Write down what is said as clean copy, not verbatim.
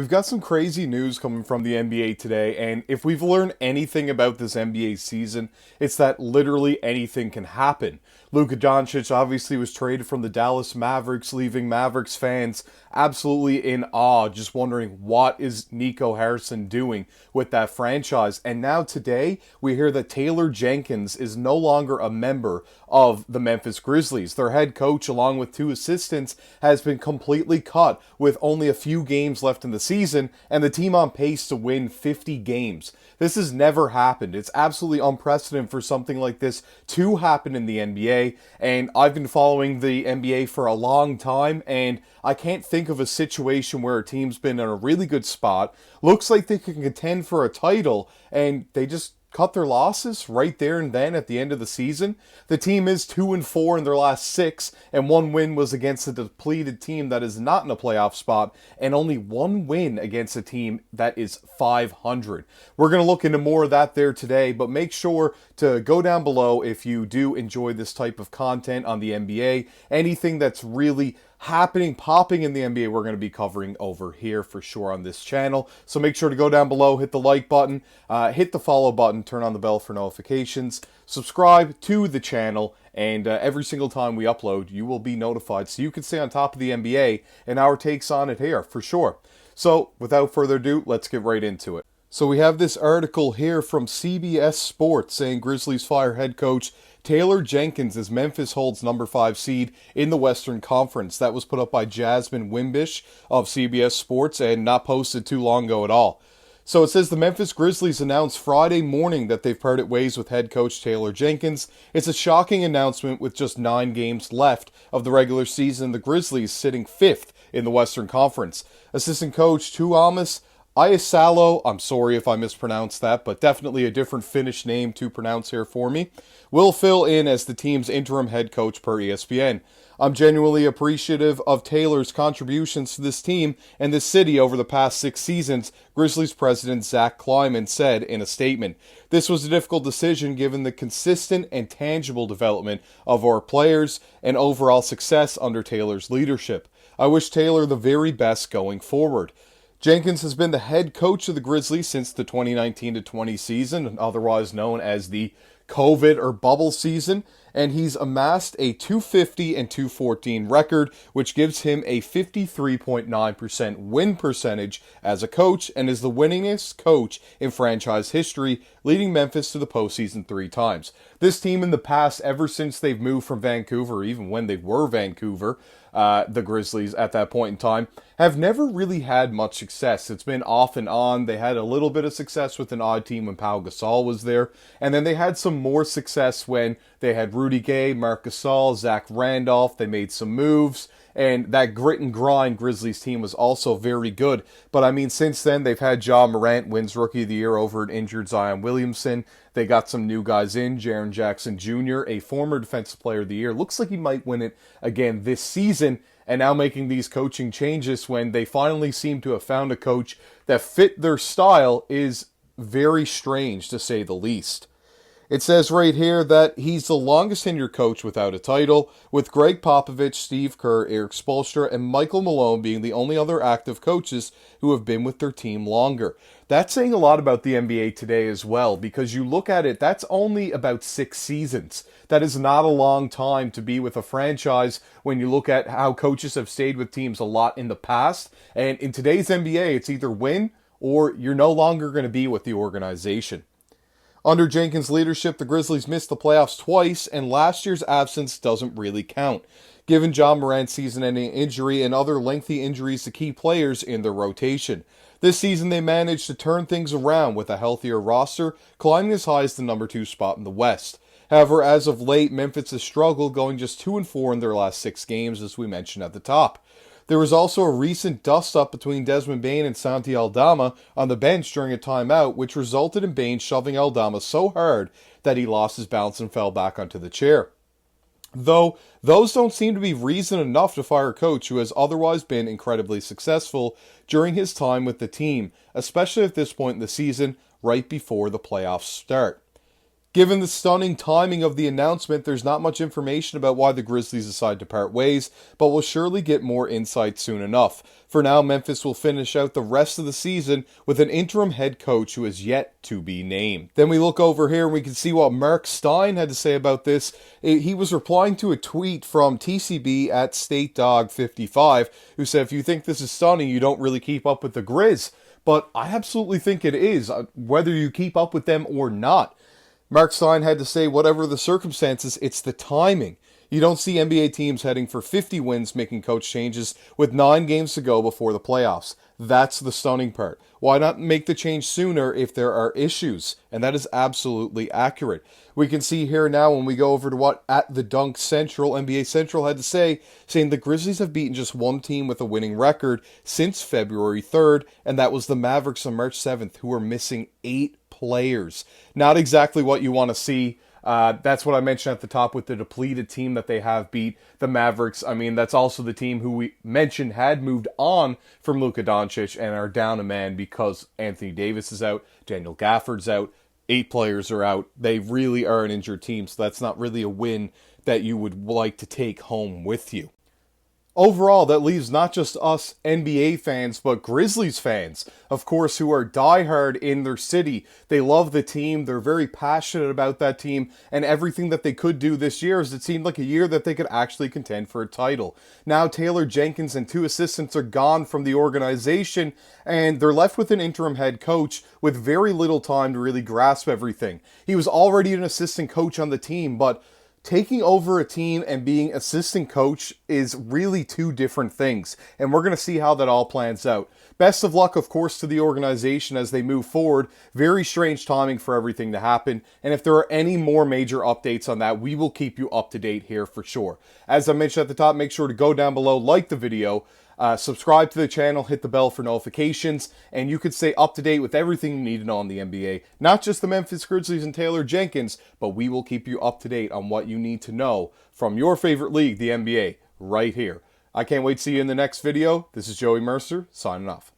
We've got some crazy news coming from the NBA today, and if we've learned anything about this NBA season, it's that literally anything can happen. Luka Doncic obviously was traded from the Dallas Mavericks, leaving Mavericks fans absolutely in awe, just wondering what is Nico Harrison doing with that franchise. And now today, we hear that Taylor Jenkins is no longer a member of the Memphis Grizzlies. Their head coach, along with two assistants, has been completely cut with only a few games left in the season, and the team on pace to win 50 games. This has never happened. It's absolutely unprecedented for something like this to happen in the NBA, and I've been following the NBA for a long time, and I can't think of a situation where a team's been in a really good spot, looks like they can contend for a title, and they just cut their losses right there and then at the end of the season. The team is 2-4 in their last 6, and one win was against a depleted team that is not in a playoff spot, and only one win against a team that is 500. We're going to look into more of that there today, but make sure to go down below if you do enjoy this type of content on the NBA. Anything that's really popping in the NBA, we're going to be covering over here for sure on this channel. So make sure to go down below, hit the like button, hit the follow button, turn on the bell for notifications, subscribe to the channel, and every single time we upload, you will be notified so you can stay on top of the NBA and our takes on it here for sure. So without further ado, let's get right into it. So we have this article here from CBS Sports saying Grizzlies fire head coach Taylor Jenkins as Memphis holds number 5 seed in the Western Conference. That was put up by Jasmine Wimbish of CBS Sports and not posted too long ago at all. So it says the Memphis Grizzlies announced Friday morning that they've parted ways with head coach Taylor Jenkins. It's a shocking announcement with just 9 games left of the regular season. The Grizzlies sitting 5th in the Western Conference. Assistant coach Tuomas Iasalo, I'm sorry if I mispronounced that, but definitely a different Finnish name to pronounce here for me, will fill in as the team's interim head coach per ESPN. I'm genuinely appreciative of Taylor's contributions to this team and this city over the past 6 seasons, Grizzlies president Zach Kleiman said in a statement. This was a difficult decision given the consistent and tangible development of our players and overall success under Taylor's leadership. I wish Taylor the very best going forward. Jenkins has been the head coach of the Grizzlies since the 2019-20 season, otherwise known as the COVID or bubble season, and he's amassed a 250 and 214 record, which gives him a 53.9% win percentage as a coach and is the winningest coach in franchise history, leading Memphis to the postseason 3 times. This team in the past, ever since they've moved from Vancouver, even when they were Vancouver, the Grizzlies at that point in time, have never really had much success. It's been off and on. They had a little bit of success with an odd team when Pau Gasol was there, and then they had some more success when they had Rudy Gay, Marc Gasol, Zach Randolph. They made some moves, and that grit and grind Grizzlies team was also very good. But I mean, since then, they've had Ja Morant wins Rookie of the Year over an injured Zion Williamson. They got some new guys in, Jaren Jackson Jr., a former Defensive Player of the Year. Looks like he might win it again this season, and now making these coaching changes when they finally seem to have found a coach that fit their style is very strange, to say the least. It says right here that he's the longest tenured coach without a title, with Greg Popovich, Steve Kerr, Eric Spoelstra, and Michael Malone being the only other active coaches who have been with their team longer. That's saying a lot about the NBA today as well, because you look at it, that's only about 6 seasons. That is not a long time to be with a franchise when you look at how coaches have stayed with teams a lot in the past. And in today's NBA, it's either win or you're no longer going to be with the organization. Under Jenkins' leadership, the Grizzlies missed the playoffs twice, and last year's absence doesn't really count, given Ja Morant's season-ending injury and other lengthy injuries to key players in their rotation. This season, they managed to turn things around with a healthier roster, climbing as high as the number 2 spot in the West. However, as of late, Memphis has struggled, going just 2-4 in their last 6 games, as we mentioned at the top. There was also a recent dust-up between Desmond Bane and Santi Aldama on the bench during a timeout, which resulted in Bane shoving Aldama so hard that he lost his balance and fell back onto the chair. Though, those don't seem to be reason enough to fire a coach who has otherwise been incredibly successful during his time with the team, especially at this point in the season, right before the playoffs start. Given the stunning timing of the announcement, there's not much information about why the Grizzlies decide to part ways, but we'll surely get more insight soon enough. For now, Memphis will finish out the rest of the season with an interim head coach who is yet to be named. Then we look over here and we can see what Mark Stein had to say about this. He was replying to a tweet from TCB at StateDog55, who said, "If you think this is stunning, you don't really keep up with the Grizz." But I absolutely think it is, whether you keep up with them or not. Mark Stein had to say, whatever the circumstances, it's the timing. You don't see NBA teams heading for 50 wins making coach changes with 9 games to go before the playoffs. That's the stunning part. Why not make the change sooner if there are issues? And that is absolutely accurate. We can see here now when we go over to what at the Dunk Central, NBA Central had to say, saying the Grizzlies have beaten just one team with a winning record since February 3rd, and that was the Mavericks on March 7th, who were missing 8 players. Not exactly what you want to see. That's what I mentioned at the top with the depleted team that they have beat the Mavericks. I mean, that's also the team who we mentioned had moved on from Luka Doncic and are down a man because Anthony Davis is out, Daniel Gafford's out, 8 players are out. They really are an injured team, so that's not really a win that you would like to take home with you. Overall, that leaves not just us NBA fans, but Grizzlies fans, of course, who are diehard in their city. They love the team, they're very passionate about that team, and everything that they could do this year is it seemed like a year that they could actually contend for a title. Now, Taylor Jenkins and 2 assistants are gone from the organization, and they're left with an interim head coach with very little time to really grasp everything. He was already an assistant coach on the team, but taking over a team and being assistant coach is really 2 different things, and we're going to see how that all plans out. Best of luck, of course, to the organization as they move forward. Very strange timing for everything to happen, and if there are any more major updates on that, we will keep you up to date here for sure. As I mentioned at the top, make sure to go down below, like the video, subscribe to the channel, hit the bell for notifications, and you can stay up to date with everything you need to know on the NBA. Not just the Memphis Grizzlies and Taylor Jenkins, but we will keep you up to date on what you need to know from your favorite league, the NBA, right here. I can't wait to see you in the next video. This is Joey Mercer, signing off.